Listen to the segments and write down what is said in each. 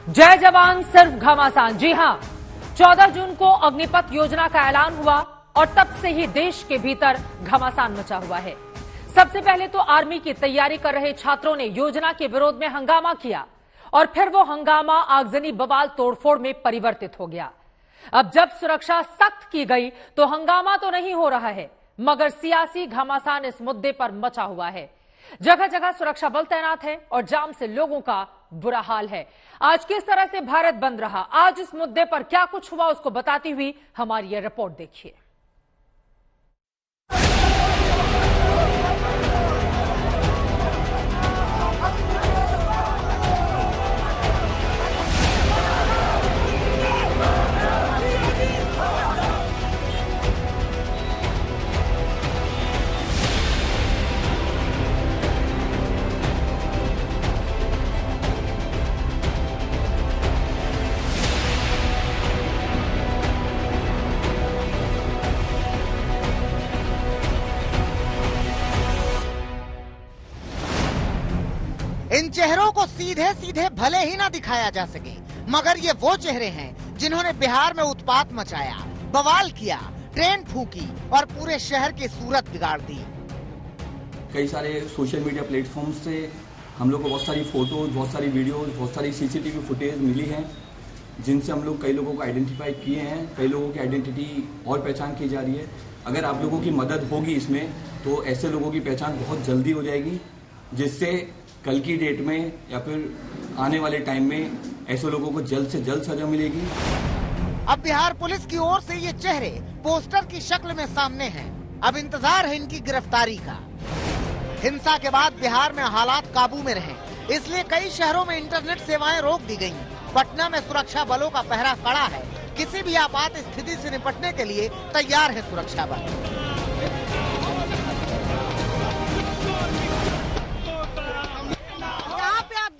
जय जवान सिर्फ घमासान। जी हां, 14 जून को अग्निपथ योजना का ऐलान हुआ और तब से ही देश के भीतर घमासान मचा हुआ है। सबसे पहले तो आर्मी की तैयारी कर रहे छात्रों ने योजना के विरोध में हंगामा किया और फिर वो हंगामा आगजनी बवाल तोड़फोड़ में परिवर्तित हो गया। अब जब सुरक्षा सख्त की गई तो हंगामा तो नहीं हो रहा है, मगर सियासी घमासान इस मुद्दे पर मचा हुआ है। जगह जगह सुरक्षा बल तैनात है और जाम से लोगों का बुरा हाल है। आज किस तरह से भारत बंद रहा, आज इस मुद्दे पर क्या कुछ हुआ, उसको बताती हुई हमारी ये रिपोर्ट देखिए। इन चेहरों को सीधे सीधे भले ही ना दिखाया जा सके, मगर ये वो चेहरे हैं जिन्होंने बिहार में उत्पात मचाया, बवाल किया, ट्रेन फूकी और पूरे शहर की सूरत बिगाड़ दी। कई सारे सोशल मीडिया प्लेटफॉर्म से हम लोग को बहुत सारी फोटोज, बहुत सारी वीडियोज, बहुत सारी सीसीटीवी फुटेज मिली हैं, जिनसे हम लोग कई लोगों को आइडेंटिफाई किए हैं। कई लोगों की आइडेंटिटी और पहचान की जा रही है। अगर आप लोगों की मदद होगी इसमें तो ऐसे लोगों की पहचान बहुत जल्दी हो जाएगी, जिससे कल की डेट में या फिर आने वाले टाइम में ऐसे लोगों को जल्द से जल्द सजा मिलेगी। अब बिहार पुलिस की ओर से ये चेहरे पोस्टर की शक्ल में सामने हैं। अब इंतजार है इनकी गिरफ्तारी का। हिंसा के बाद बिहार में हालात काबू में रहे, इसलिए कई शहरों में इंटरनेट सेवाएं रोक दी गयी। पटना में सुरक्षा बलों का पहरा कड़ा है। किसी भी आपात स्थिति से निपटने के लिए तैयार है सुरक्षा बल।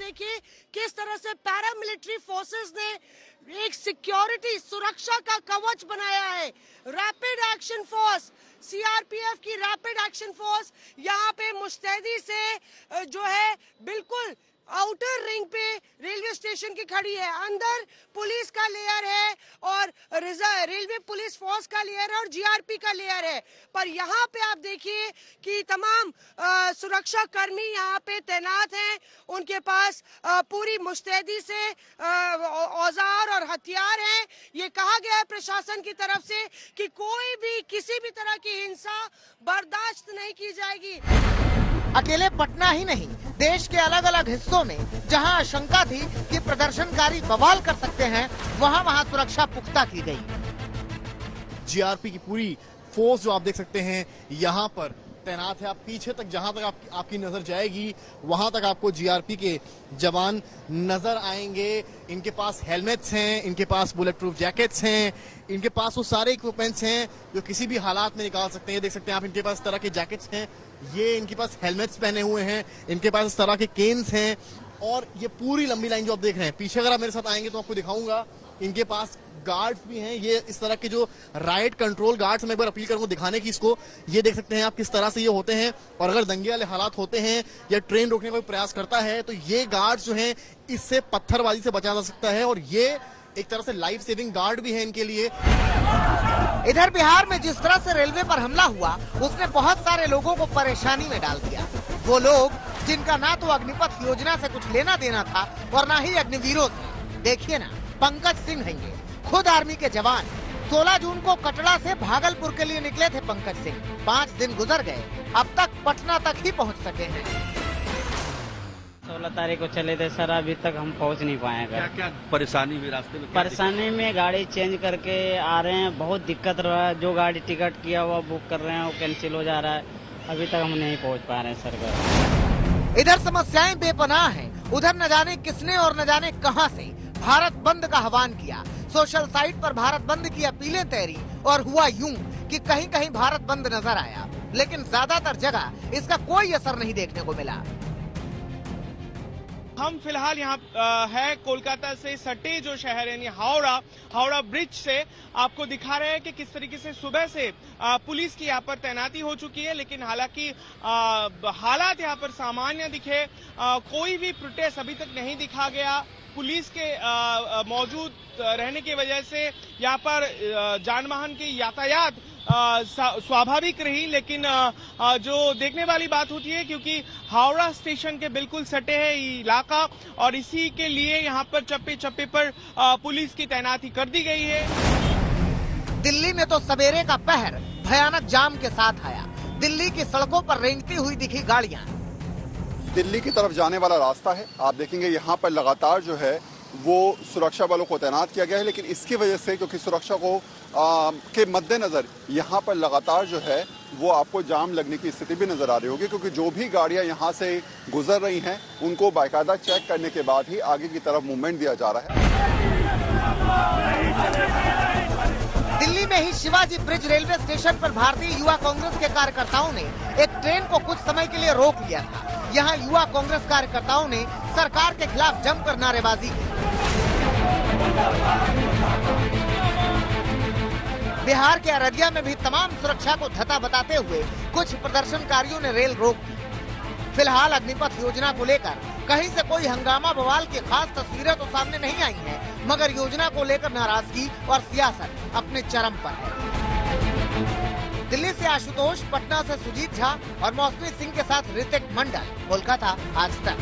देखिए किस तरह से पैरामिलिट्री फोर्सेस ने एक सिक्योरिटी सुरक्षा का कवच बनाया है। रैपिड एक्शन फोर्स, सीआरपीएफ की रैपिड एक्शन फोर्स यहाँ पे मुस्तैदी से जो है बिल्कुल आउटर रिंग पे रेलवे स्टेशन की खड़ी है। अंदर पुलिस का लेयर है और रेलवे पुलिस फोर्स का लेयर है और जीआरपी का लेयर है। पर यहाँ पे आप देखिए कि तमाम सुरक्षा कर्मी यहाँ पे तैनात हैं। उनके पास पूरी मुस्तैदी से औजार और हथियार हैं। ये कहा गया है प्रशासन की तरफ से कि कोई भी किसी भी तरह की हिंसा बर्दाश्त नहीं की जाएगी। अकेले पटना ही नहीं, देश के अलग अलग हिस्सों में जहां आशंका थी कि प्रदर्शनकारी बवाल कर सकते हैं, वहां सुरक्षा पुख्ता की गई। जीआरपी की पूरी फोर्स जो आप देख सकते हैं यहाँ पर तैनात है। आप पीछे तक जहां तक आपकी नजर जाएगी वहां तक आपको जीआरपी के जवान नजर आएंगे। इनके पास हेलमेट्स हैं, इनके पास बुलेट प्रूफ जैकेट्स हैं, इनके पास वो सारे इक्विपमेंट्स हैं जो किसी भी हालात में निकाल सकते हैं। देख सकते हैं आप, इनके पास इस तरह के जैकेट्स हैं, ये इनके पास हेलमेट्स पहने हुए हैं, इनके पास इस तरह के केन्स हैं और ये पूरी लंबी लाइन जो आप देख रहे हैं। पीछे अगर आप मेरे साथ आएंगे तो आपको दिखाऊंगा, इनके पास गार्ड्स भी हैं। ये इस तरह के जो राइट कंट्रोल गार्ड्स, मैं एक बार अपील करूंगा दिखाने की इसको। ये देख सकते हैं आप किस तरह से ये होते हैं और अगर दंगे वाले हालात होते हैं या ट्रेन रोकने का कोई प्रयास करता है तो ये गार्ड्स जो हैं इससे पत्थरबाजी से बचा जा सकता है और ये एक तरह से लाइफ सेविंग गार्ड भी है इनके लिए। इधर बिहार में जिस तरह से रेलवे पर हमला हुआ, उसने बहुत सारे लोगों को परेशानी में डाल दिया। वो लोग जिनका ना तो अग्निपथ योजना से कुछ लेना देना था और ना ही अग्निवीरों से। देखिए ना, पंकज सिंह हैं ये, खुद आर्मी के जवान। 16 जून को कटरा से भागलपुर के लिए निकले थे पंकज सिंह। 5 दिन गुजर गए, अब तक पटना तक ही पहुंच सके हैं। 16 तारीख को चले थे सर, अभी तक हम पहुंच नहीं पाए। क्या क्या परेशानी हुई रास्ते में? परेशानी में गाड़ी चेंज करके आ रहे हैं, बहुत दिक्कत रहा है। जो गाड़ी टिकट किया हुआ बुक कर रहे हैं वो कैंसिल हो जा रहा है। अभी तक हम नहीं पहुंच पा रहे हैं सर। इधर समस्याएं बेपनाह हैं, उधर न जाने किसने और न जाने कहां से भारत बंद का आह्वान किया। सोशल साइट पर भारत बंद की अपीलें तैरी और हुआ यूं कि कहीं कहीं भारत बंद नजर आया, लेकिन ज्यादातर जगह इसका कोई असर नहीं देखने को मिला। हम फिलहाल यहाँ है कोलकाता से सटे जो शहर यानी हावड़ा ब्रिज से आपको दिखा रहे हैं कि किस तरीके से सुबह से पुलिस की यहाँ पर तैनाती हो चुकी है। लेकिन हालांकि हालात यहाँ पर सामान्य दिखे, कोई भी प्रोटेस्ट अभी तक नहीं दिखा गया। पुलिस के मौजूद रहने की वजह से यहाँ पर जान वाहन की यातायात स्वाभाविक रही, लेकिन जो देखने वाली बात होती है क्योंकि हावड़ा स्टेशन के बिल्कुल सटे है ये इलाका और इसी के लिए यहाँ पर चप्पे चप्पे पर पुलिस की तैनाती कर दी गई है। दिल्ली में तो सवेरे का पहर भयानक जाम के साथ आया। दिल्ली की सड़कों पर रेंगती हुई दिखी गाड़ियां। दिल्ली की तरफ जाने वाला रास्ता है, आप देखेंगे यहाँ पर लगातार जो है वो सुरक्षा बलों को तैनात किया गया है, लेकिन इसकी वजह से क्योंकि सुरक्षा को के मद्देनजर यहाँ पर लगातार जो है वो आपको जाम लगने की स्थिति भी नजर आ रही होगी, क्योंकि जो भी गाड़ियां यहाँ से गुजर रही हैं उनको बाकायदा चेक करने के बाद ही आगे की तरफ मूवमेंट दिया जा रहा है। दिल्ली में ही शिवाजी ब्रिज रेलवे स्टेशन पर भारतीय युवा कांग्रेस के कार्यकर्ताओं ने एक ट्रेन को कुछ समय के लिए रोक लिया था। यहाँ युवा कांग्रेस कार्यकर्ताओं ने सरकार के खिलाफ जमकर नारेबाजी की। बिहार के अररिया में भी तमाम सुरक्षा को धता बताते हुए कुछ प्रदर्शनकारियों ने रेल रोक दी। फिलहाल अग्निपथ योजना को लेकर कहीं से कोई हंगामा बवाल की खास तस्वीरें तो सामने नहीं आई हैं, मगर योजना को लेकर नाराजगी और सियासत अपने चरम पर है। दिल्ली से आशुतोष, पटना से सुजीत झा और मौसमी सिंह के साथ ऋतिक मंडल, कोलकाता, आज तक।